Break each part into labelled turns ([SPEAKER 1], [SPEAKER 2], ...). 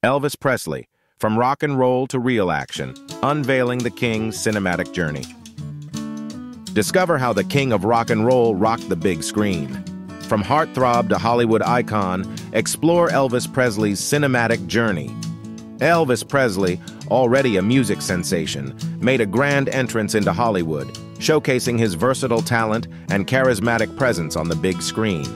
[SPEAKER 1] Elvis Presley, from rock and roll to real action, unveiling the King's cinematic journey. Discover how the King of rock and roll rocked the big screen. From heartthrob to Hollywood icon, explore Elvis Presley's cinematic journey. Elvis Presley, already a music sensation, made a grand entrance into Hollywood, showcasing his versatile talent and charismatic presence on the big screen.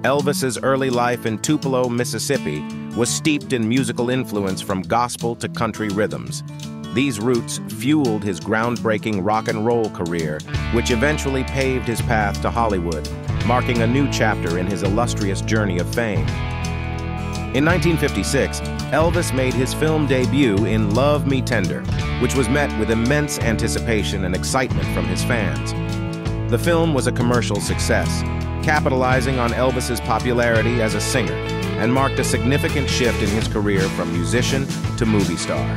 [SPEAKER 1] Elvis's early life in Tupelo, Mississippi, was steeped in musical influence from gospel to country rhythms. These roots fueled his groundbreaking rock and roll career, which eventually paved his path to Hollywood, marking a new chapter in his illustrious journey of fame. In 1956, Elvis made his film debut in Love Me Tender, which was met with immense anticipation and excitement from his fans. The film was a commercial success, capitalizing on Elvis's popularity as a singer, and marked a significant shift in his career from musician to movie star.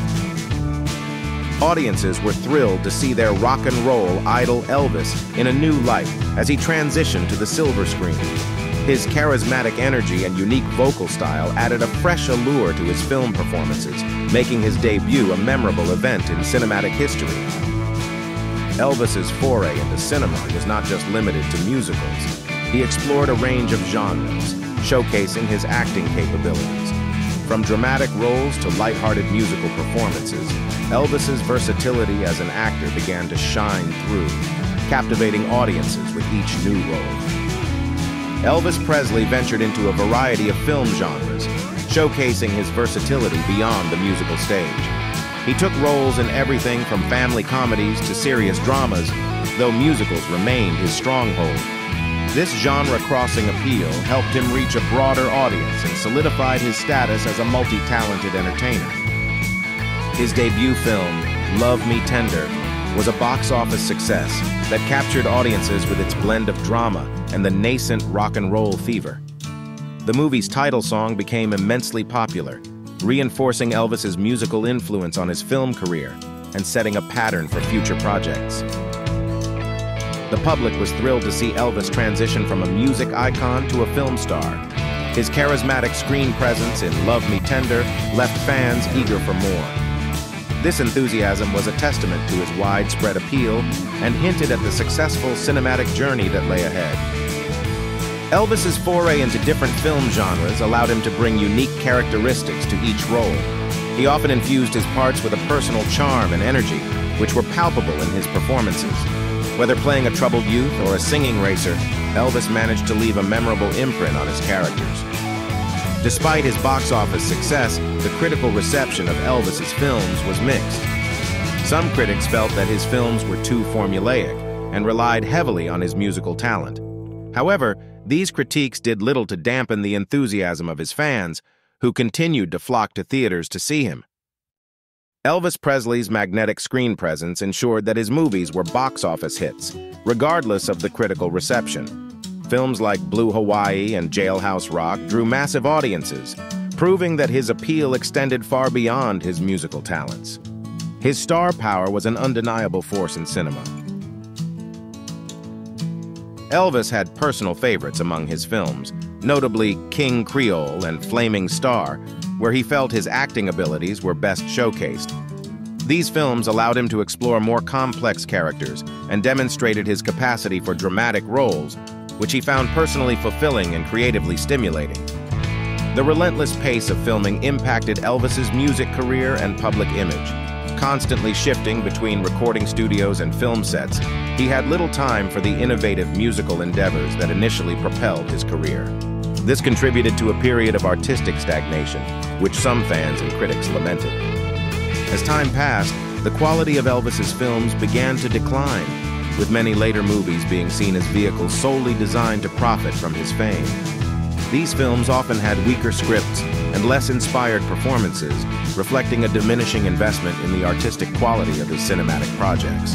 [SPEAKER 1] Audiences were thrilled to see their rock and roll idol Elvis in a new light as he transitioned to the silver screen. His charismatic energy and unique vocal style added a fresh allure to his film performances, making his debut a memorable event in cinematic history. Elvis's foray into cinema was not just limited to musicals. He explored a range of genres, showcasing his acting capabilities. From dramatic roles to lighthearted musical performances, Elvis's versatility as an actor began to shine through, captivating audiences with each new role. Elvis Presley ventured into a variety of film genres, showcasing his versatility beyond the musical stage. He took roles in everything from family comedies to serious dramas, though musicals remained his stronghold. This genre-crossing appeal helped him reach a broader audience and solidified his status as a multi-talented entertainer. His debut film, Love Me Tender, was a box office success that captured audiences with its blend of drama and the nascent rock and roll fever. The movie's title song became immensely popular, reinforcing Elvis's musical influence on his film career and setting a pattern for future projects. The public was thrilled to see Elvis transition from a music icon to a film star. His charismatic screen presence in Love Me Tender left fans eager for more. This enthusiasm was a testament to his widespread appeal and hinted at the successful cinematic journey that lay ahead. Elvis's foray into different film genres allowed him to bring unique characteristics to each role. He often infused his parts with a personal charm and energy, which were palpable in his performances. Whether playing a troubled youth or a singing racer, Elvis managed to leave a memorable imprint on his characters. Despite his box office success, the critical reception of Elvis's films was mixed. Some critics felt that his films were too formulaic and relied heavily on his musical talent. However, these critiques did little to dampen the enthusiasm of his fans, who continued to flock to theaters to see him. Elvis Presley's magnetic screen presence ensured that his movies were box office hits, regardless of the critical reception. Films like Blue Hawaii and Jailhouse Rock drew massive audiences, proving that his appeal extended far beyond his musical talents. His star power was an undeniable force in cinema. Elvis had personal favorites among his films, notably King Creole and Flaming Star, where he felt his acting abilities were best showcased. These films allowed him to explore more complex characters and demonstrated his capacity for dramatic roles, which he found personally fulfilling and creatively stimulating. The relentless pace of filming impacted Elvis's music career and public image. Constantly shifting between recording studios and film sets, he had little time for the innovative musical endeavors that initially propelled his career. This contributed to a period of artistic stagnation, which some fans and critics lamented. As time passed, the quality of Elvis's films began to decline, with many later movies being seen as vehicles solely designed to profit from his fame. These films often had weaker scripts and less inspired performances, reflecting a diminishing investment in the artistic quality of his cinematic projects.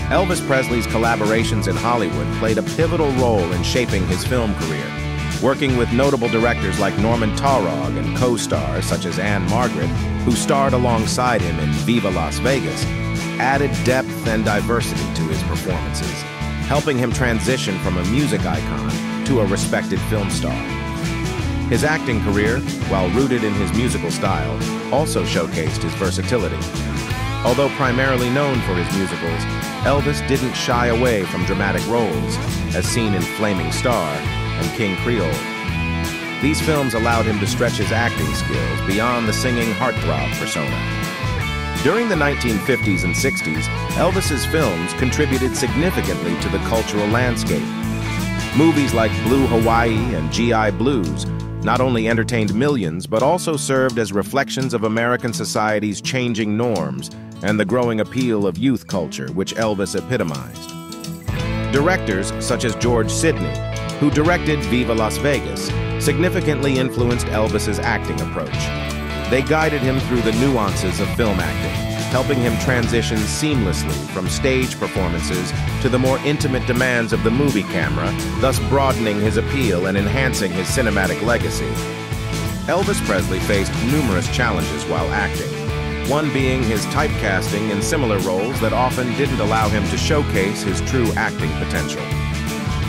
[SPEAKER 1] Elvis Presley's collaborations in Hollywood played a pivotal role in shaping his film career. Working with notable directors like Norman Taurog and co-stars such as Anne Margaret, who starred alongside him in Viva Las Vegas, added depth and diversity to his performances, helping him transition from a music icon to a respected film star. His acting career, while rooted in his musical style, also showcased his versatility. Although primarily known for his musicals, Elvis didn't shy away from dramatic roles, as seen in Flaming Star and King Creole. These films allowed him to stretch his acting skills beyond the singing heartthrob persona. During the 1950s and 60s, Elvis's films contributed significantly to the cultural landscape. Movies like Blue Hawaii and G.I. Blues not only entertained millions, but also served as reflections of American society's changing norms and the growing appeal of youth culture, which Elvis epitomized. Directors such as George Sidney, who directed Viva Las Vegas, significantly influenced Elvis's acting approach. They guided him through the nuances of film acting, helping him transition seamlessly from stage performances to the more intimate demands of the movie camera, thus broadening his appeal and enhancing his cinematic legacy. Elvis Presley faced numerous challenges while acting, one being his typecasting in similar roles that often didn't allow him to showcase his true acting potential.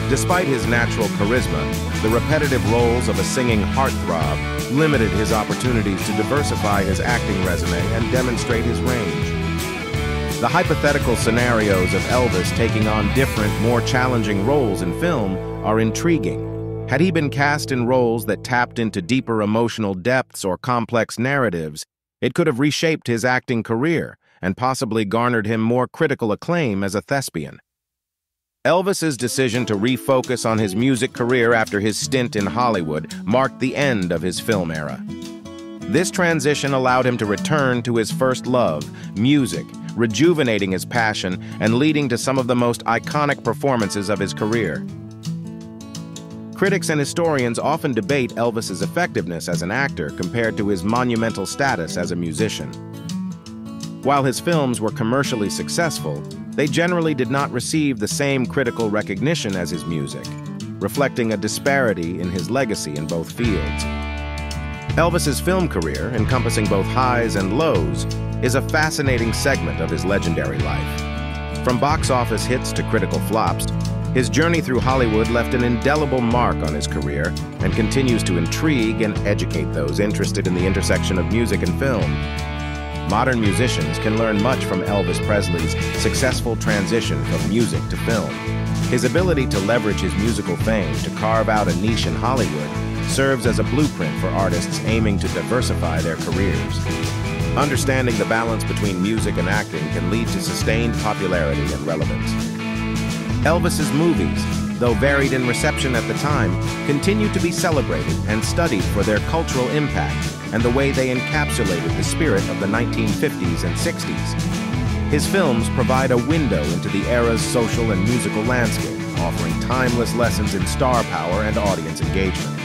[SPEAKER 1] Despite his natural charisma, the repetitive roles of a singing heartthrob limited his opportunities to diversify his acting resume and demonstrate his range. The hypothetical scenarios of Elvis taking on different, more challenging roles in film are intriguing. Had he been cast in roles that tapped into deeper emotional depths or complex narratives, it could have reshaped his acting career and possibly garnered him more critical acclaim as a thespian. Elvis's decision to refocus on his music career after his stint in Hollywood marked the end of his film era. This transition allowed him to return to his first love, music, rejuvenating his passion and leading to some of the most iconic performances of his career. Critics and historians often debate Elvis's effectiveness as an actor compared to his monumental status as a musician. While his films were commercially successful, they generally did not receive the same critical recognition as his music, reflecting a disparity in his legacy in both fields. Elvis's film career, encompassing both highs and lows, is a fascinating segment of his legendary life. From box office hits to critical flops, his journey through Hollywood left an indelible mark on his career and continues to intrigue and educate those interested in the intersection of music and film. Modern musicians can learn much from Elvis Presley's successful transition from music to film. His ability to leverage his musical fame to carve out a niche in Hollywood serves as a blueprint for artists aiming to diversify their careers. Understanding the balance between music and acting can lead to sustained popularity and relevance. Elvis's movies, though varied in reception at the time, continue to be celebrated and studied for their cultural impact and the way they encapsulated the spirit of the 1950s and 60s. His films provide a window into the era's social and musical landscape, offering timeless lessons in star power and audience engagement.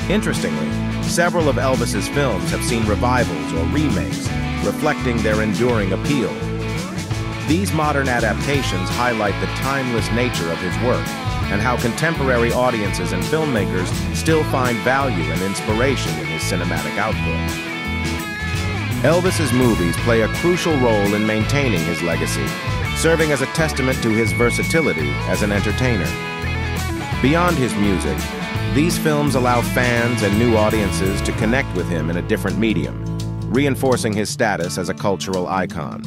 [SPEAKER 1] Interestingly, several of Elvis's films have seen revivals or remakes, reflecting their enduring appeal. These modern adaptations highlight the timeless nature of his work and how contemporary audiences and filmmakers still find value and inspiration in his cinematic output. Elvis's movies play a crucial role in maintaining his legacy, serving as a testament to his versatility as an entertainer. Beyond his music, these films allow fans and new audiences to connect with him in a different medium, reinforcing his status as a cultural icon.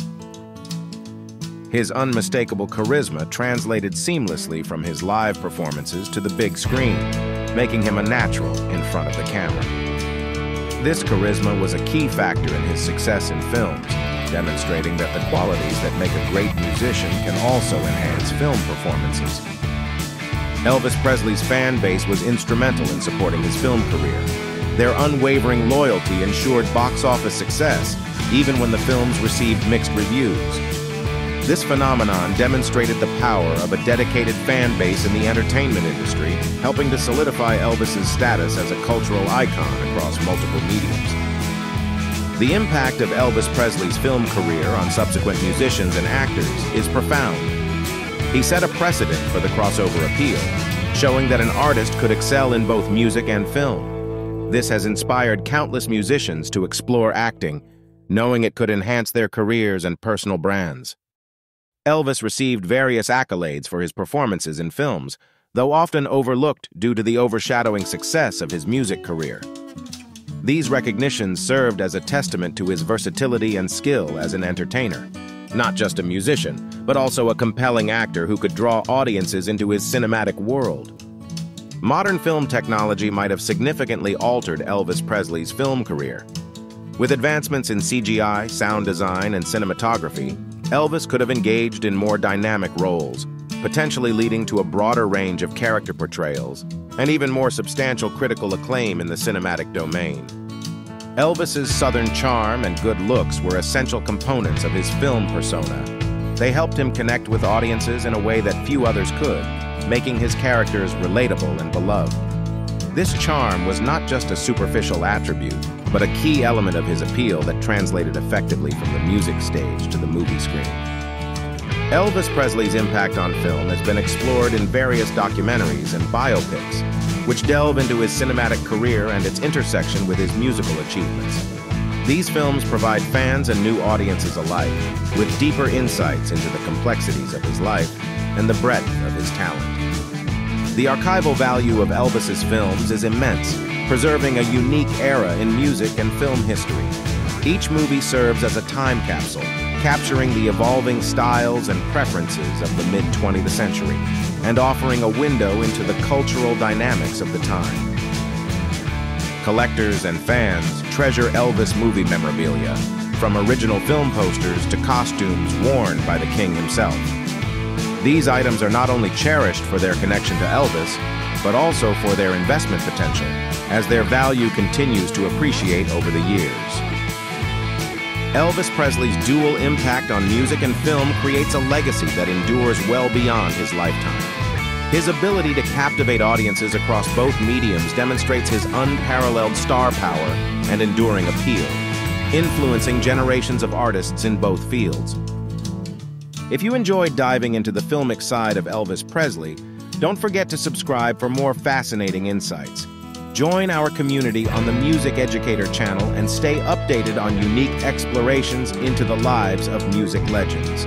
[SPEAKER 1] His unmistakable charisma translated seamlessly from his live performances to the big screen, making him a natural in front of the camera. This charisma was a key factor in his success in films, demonstrating that the qualities that make a great musician can also enhance film performances. Elvis Presley's fan base was instrumental in supporting his film career. Their unwavering loyalty ensured box office success, even when the films received mixed reviews. This phenomenon demonstrated the power of a dedicated fan base in the entertainment industry, helping to solidify Elvis's status as a cultural icon across multiple mediums. The impact of Elvis Presley's film career on subsequent musicians and actors is profound. He set a precedent for the crossover appeal, showing that an artist could excel in both music and film. This has inspired countless musicians to explore acting, knowing it could enhance their careers and personal brands. Elvis received various accolades for his performances in films, though often overlooked due to the overshadowing success of his music career. These recognitions served as a testament to his versatility and skill as an entertainer. Not just a musician, but also a compelling actor who could draw audiences into his cinematic world. Modern film technology might have significantly altered Elvis Presley's film career. With advancements in CGI, sound design, and cinematography, Elvis could have engaged in more dynamic roles, potentially leading to a broader range of character portrayals and even more substantial critical acclaim in the cinematic domain. Elvis's Southern charm and good looks were essential components of his film persona. They helped him connect with audiences in a way that few others could, making his characters relatable and beloved. This charm was not just a superficial attribute, but a key element of his appeal that translated effectively from the music stage to the movie screen. Elvis Presley's impact on film has been explored in various documentaries and biopics, which delve into his cinematic career and its intersection with his musical achievements. These films provide fans and new audiences alike with deeper insights into the complexities of his life and the breadth of his talent. The archival value of Elvis's films is immense, preserving a unique era in music and film history. Each movie serves as a time capsule, capturing the evolving styles and preferences of the mid-20th century, and offering a window into the cultural dynamics of the time. Collectors and fans treasure Elvis movie memorabilia, from original film posters to costumes worn by the king himself. These items are not only cherished for their connection to Elvis, but also for their investment potential, as their value continues to appreciate over the years. Elvis Presley's dual impact on music and film creates a legacy that endures well beyond his lifetime. His ability to captivate audiences across both mediums demonstrates his unparalleled star power and enduring appeal, influencing generations of artists in both fields. If you enjoyed diving into the filmic side of Elvis Presley, don't forget to subscribe for more fascinating insights. Join our community on the Music Educator channel and stay updated on unique explorations into the lives of music legends.